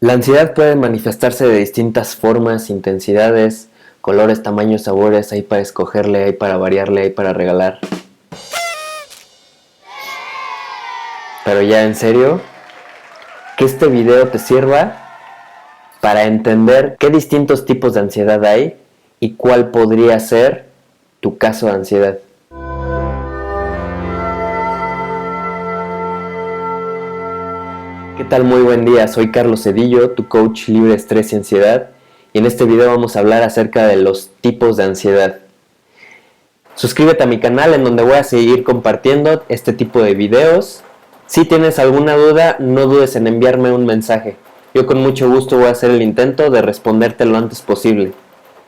La ansiedad puede manifestarse de distintas formas, intensidades, colores, tamaños, sabores. Hay para escogerle, hay para variarle, hay para regalar. Pero ya en serio, que este video te sirva para entender qué distintos tipos de ansiedad hay y cuál podría ser tu caso de ansiedad. ¿Qué tal? Muy buen día, soy Carlos Cedillo, tu coach libre de estrés y ansiedad, y en este video vamos a hablar acerca de los tipos de ansiedad. Suscríbete a mi canal en donde voy a seguir compartiendo este tipo de videos. Si tienes alguna duda, no dudes en enviarme un mensaje. Yo con mucho gusto voy a hacer el intento de responderte lo antes posible.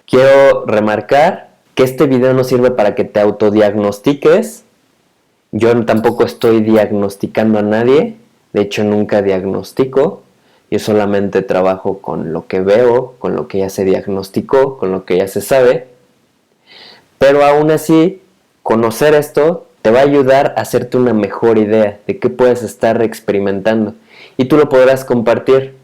Quiero remarcar que este video no sirve para que te autodiagnostiques. Yo tampoco estoy diagnosticando a nadie. De hecho, nunca diagnostico. Yo solamente trabajo con lo que veo, con lo que ya se diagnosticó, con lo que ya se sabe. Pero aún así, conocer esto te va a ayudar a hacerte una mejor idea de qué puedes estar experimentando. Y tú lo podrás compartir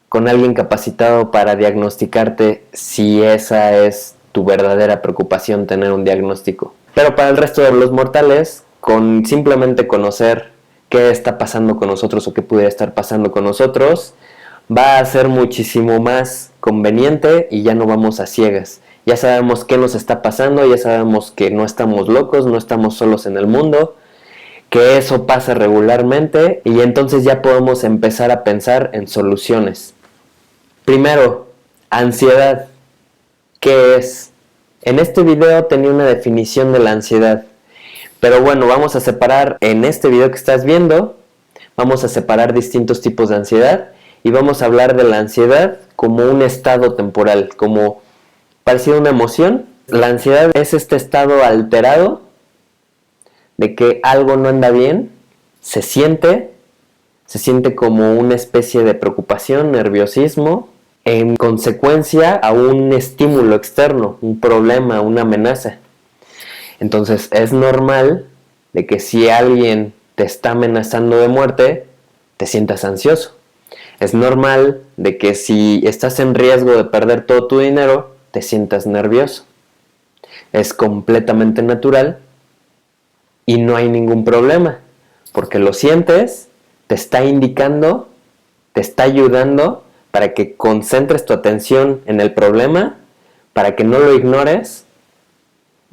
con alguien capacitado para diagnosticarte si esa es tu verdadera preocupación, tener un diagnóstico. Pero para el resto de los mortales, con simplemente conocer qué está pasando con nosotros o qué pudiera estar pasando con nosotros, va a ser muchísimo más conveniente y ya no vamos a ciegas. Ya sabemos qué nos está pasando, ya sabemos que no estamos locos, no estamos solos en el mundo, que eso pasa regularmente y entonces ya podemos empezar a pensar en soluciones. Primero, ansiedad. ¿Qué es? En este video tenía una definición de la ansiedad. Pero bueno, vamos a separar en este video que estás viendo, vamos a separar distintos tipos de ansiedad y vamos a hablar de la ansiedad como un estado temporal, como parecido a una emoción. La ansiedad es este estado alterado de que algo no anda bien, se siente como una especie de preocupación, nerviosismo, en consecuencia a un estímulo externo, un problema, una amenaza. Entonces es normal de que si alguien te está amenazando de muerte, te sientas ansioso. Es normal de que si estás en riesgo de perder todo tu dinero, te sientas nervioso. Es completamente natural y no hay ningún problema, porque lo sientes, te está indicando, te está ayudando para que concentres tu atención en el problema, para que no lo ignores.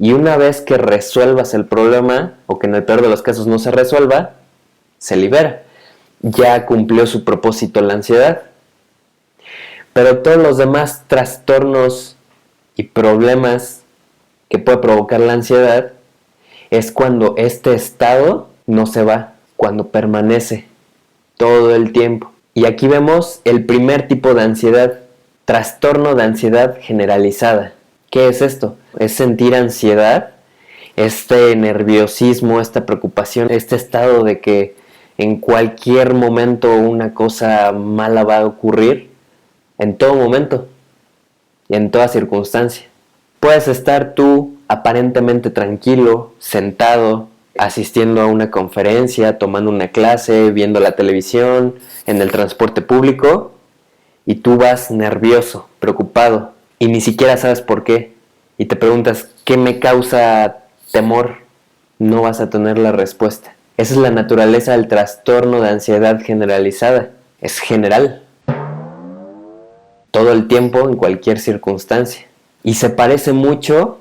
Y una vez que resuelvas el problema, o que en el peor de los casos no se resuelva, se libera. Ya cumplió su propósito la ansiedad. Pero todos los demás trastornos y problemas que puede provocar la ansiedad es cuando este estado no se va, cuando permanece todo el tiempo. Y aquí vemos el primer tipo de ansiedad, trastorno de ansiedad generalizada. ¿Qué es esto? Es sentir ansiedad, este nerviosismo, esta preocupación, este estado de que en cualquier momento una cosa mala va a ocurrir, en todo momento y en toda circunstancia. Puedes estar tú aparentemente tranquilo, sentado, asistiendo a una conferencia, tomando una clase, viendo la televisión, en el transporte público, y tú vas nervioso, preocupado, y ni siquiera sabes por qué, y te preguntas, ¿qué me causa temor? No vas a tener la respuesta. Esa es la naturaleza del trastorno de ansiedad generalizada. Es general. Todo el tiempo, en cualquier circunstancia. Y se parece mucho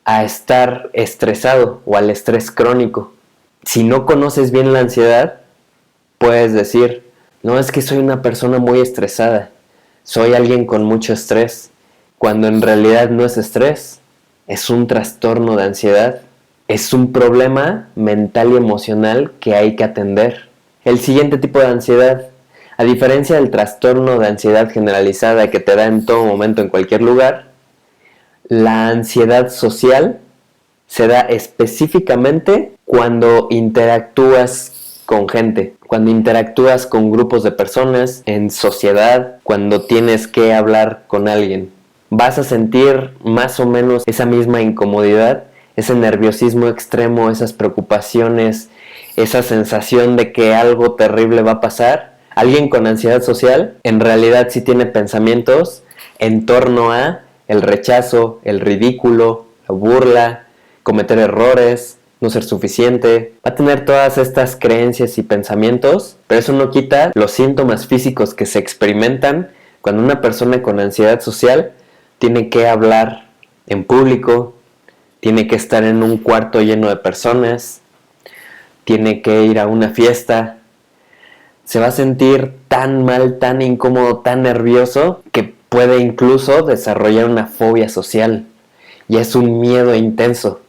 a estar estresado o al estrés crónico. Si no conoces bien la ansiedad, puedes decir, no, es que soy una persona muy estresada, soy alguien con mucho estrés, cuando en realidad no es estrés, es un trastorno de ansiedad, es un problema mental y emocional que hay que atender. El siguiente tipo de ansiedad, a diferencia del trastorno de ansiedad generalizada que te da en todo momento en cualquier lugar, la ansiedad social se da específicamente cuando interactúas con gente, cuando interactúas con grupos de personas, en sociedad, cuando tienes que hablar con alguien. Vas a sentir más o menos esa misma incomodidad, ese nerviosismo extremo, esas preocupaciones, esa sensación de que algo terrible va a pasar, Alguien con ansiedad social en realidad sí tiene pensamientos en torno a el rechazo, el ridículo, la burla, cometer errores, no ser suficiente. Va a tener todas estas creencias y pensamientos, pero eso no quita los síntomas físicos que se experimentan cuando una persona con ansiedad social tiene que hablar en público, tiene que estar en un cuarto lleno de personas, tiene que ir a una fiesta. Se va a sentir tan mal, tan incómodo, tan nervioso que puede incluso desarrollar una fobia social. Y es un miedo intenso.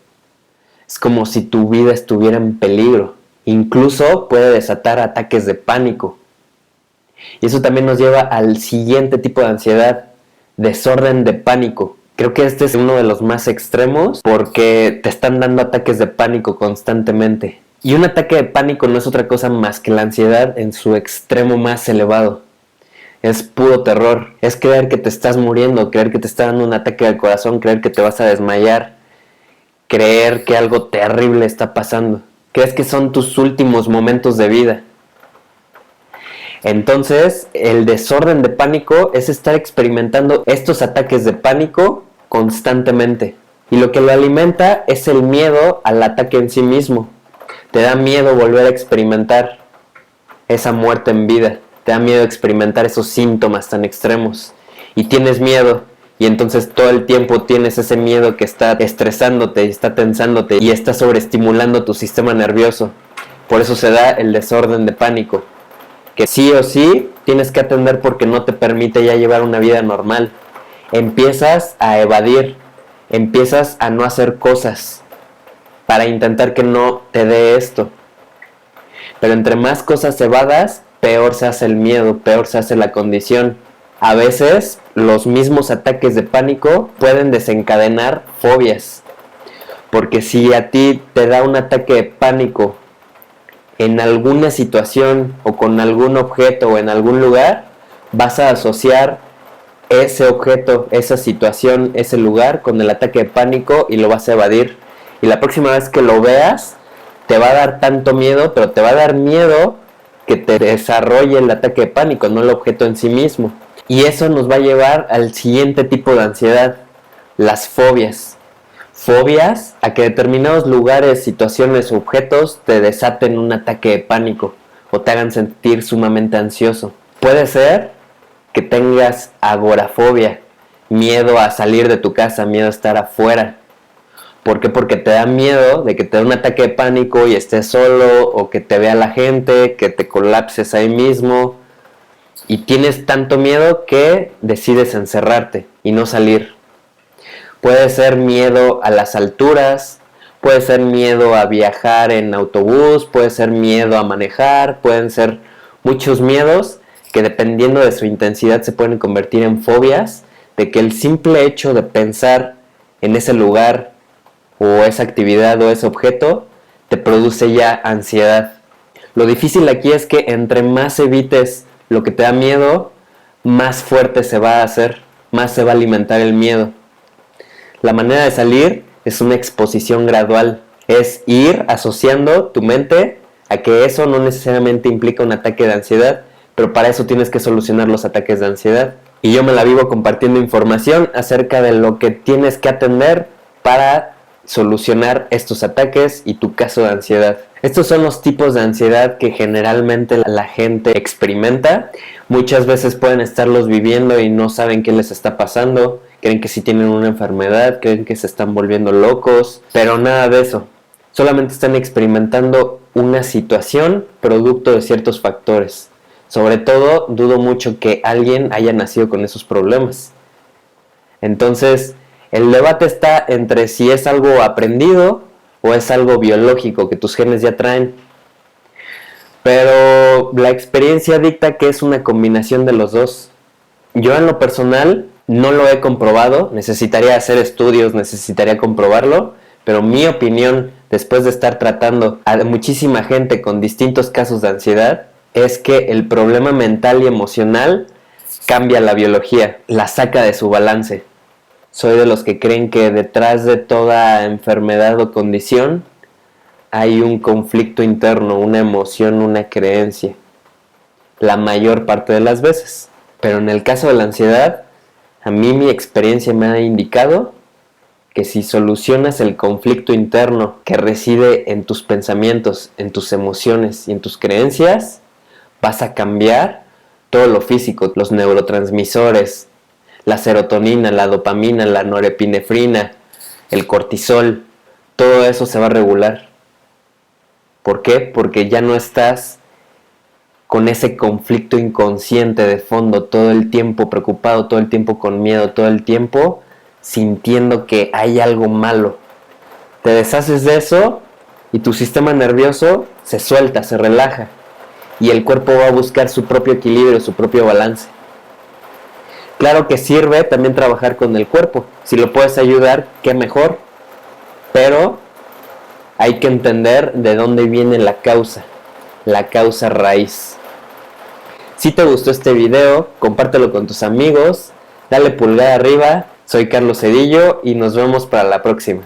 Es como si tu vida estuviera en peligro. Incluso puede desatar ataques de pánico. Y eso también nos lleva al siguiente tipo de ansiedad, desorden de pánico. Creo que este es uno de los más extremos porque te están dando ataques de pánico constantemente. Y un ataque de pánico no es otra cosa más que la ansiedad en su extremo más elevado. Es puro terror. Es creer que te estás muriendo, creer que te está dando un ataque al corazón, creer que te vas a desmayar, creer que algo terrible está pasando. Crees que son tus últimos momentos de vida. Entonces, el desorden de pánico es estar experimentando estos ataques de pánico constantemente. Y lo que lo alimenta es el miedo al ataque en sí mismo. Te da miedo volver a experimentar esa muerte en vida. Te da miedo experimentar esos síntomas tan extremos. Y tienes miedo. Y entonces todo el tiempo tienes ese miedo que está estresándote, está tensándote y está sobreestimulando tu sistema nervioso. Por eso se da el desorden de pánico, que sí o sí tienes que atender porque no te permite ya llevar una vida normal. Empiezas a evadir, empiezas a no hacer cosas para intentar que no te dé esto. Pero entre más cosas evadas, peor se hace el miedo, peor se hace la condición. A veces los mismos ataques de pánico pueden desencadenar fobias. Porque si a ti te da un ataque de pánico en alguna situación o con algún objeto o en algún lugar, vas a asociar ese objeto, esa situación, ese lugar con el ataque de pánico y lo vas a evadir. Y la próxima vez que lo veas, te va a dar tanto miedo, pero te va a dar miedo que te desarrolle el ataque de pánico, no el objeto en sí mismo. Y eso nos va a llevar al siguiente tipo de ansiedad, las fobias. Fobias a que determinados lugares, situaciones o objetos te desaten un ataque de pánico o te hagan sentir sumamente ansioso. Puede ser que tengas agorafobia, miedo a salir de tu casa, miedo a estar afuera. ¿Por qué? Porque te da miedo de que te dé un ataque de pánico y estés solo o que te vea la gente, que te colapses ahí mismo. Y tienes tanto miedo que decides encerrarte y no salir. Puede ser miedo a las alturas, puede ser miedo a viajar en autobús, puede ser miedo a manejar, pueden ser muchos miedos que dependiendo de su intensidad se pueden convertir en fobias, de que el simple hecho de pensar en ese lugar o esa actividad o ese objeto te produce ya ansiedad. Lo difícil aquí es que entre más evites lo que te da miedo, más fuerte se va a hacer, más se va a alimentar el miedo. La manera de salir es una exposición gradual, es ir asociando tu mente a que eso no necesariamente implica un ataque de ansiedad, pero para eso tienes que solucionar los ataques de ansiedad. Y yo me la vivo compartiendo información acerca de lo que tienes que atender para solucionar estos ataques y tu caso de ansiedad. Estos son los tipos de ansiedad que generalmente la gente experimenta. Muchas veces pueden estarlos viviendo y no saben qué les está pasando. Creen que sí tienen una enfermedad, creen que se están volviendo locos, pero nada de eso. Solamente están experimentando una situación producto de ciertos factores. Sobre todo, dudo mucho que alguien haya nacido con esos problemas. Entonces, el debate está entre si es algo aprendido o es algo biológico que tus genes ya traen. Pero la experiencia dicta que es una combinación de los dos. Yo en lo personal no lo he comprobado, necesitaría hacer estudios, necesitaría comprobarlo, pero mi opinión, después de estar tratando a muchísima gente con distintos casos de ansiedad, es que el problema mental y emocional cambia la biología, la saca de su balance. Soy de los que creen que detrás de toda enfermedad o condición hay un conflicto interno, una emoción, una creencia. la mayor parte de las veces. Pero en el caso de la ansiedad, a mí mi experiencia me ha indicado que si solucionas el conflicto interno que reside en tus pensamientos, en tus emociones y en tus creencias, vas a cambiar todo lo físico, los neurotransmisores, la serotonina, la dopamina, la norepinefrina, el cortisol, todo eso se va a regular. ¿Por qué? Porque ya no estás con ese conflicto inconsciente de fondo, todo el tiempo preocupado, todo el tiempo con miedo, todo el tiempo sintiendo que hay algo malo. Te deshaces de eso y tu sistema nervioso se suelta, se relaja y el cuerpo va a buscar su propio equilibrio, su propio balance. Claro que sirve también trabajar con el cuerpo. Si lo puedes ayudar, qué mejor. Pero hay que entender de dónde viene la causa raíz. Si te gustó este video, compártelo con tus amigos, dale pulgar arriba. Soy Carlos Cedillo y nos vemos para la próxima.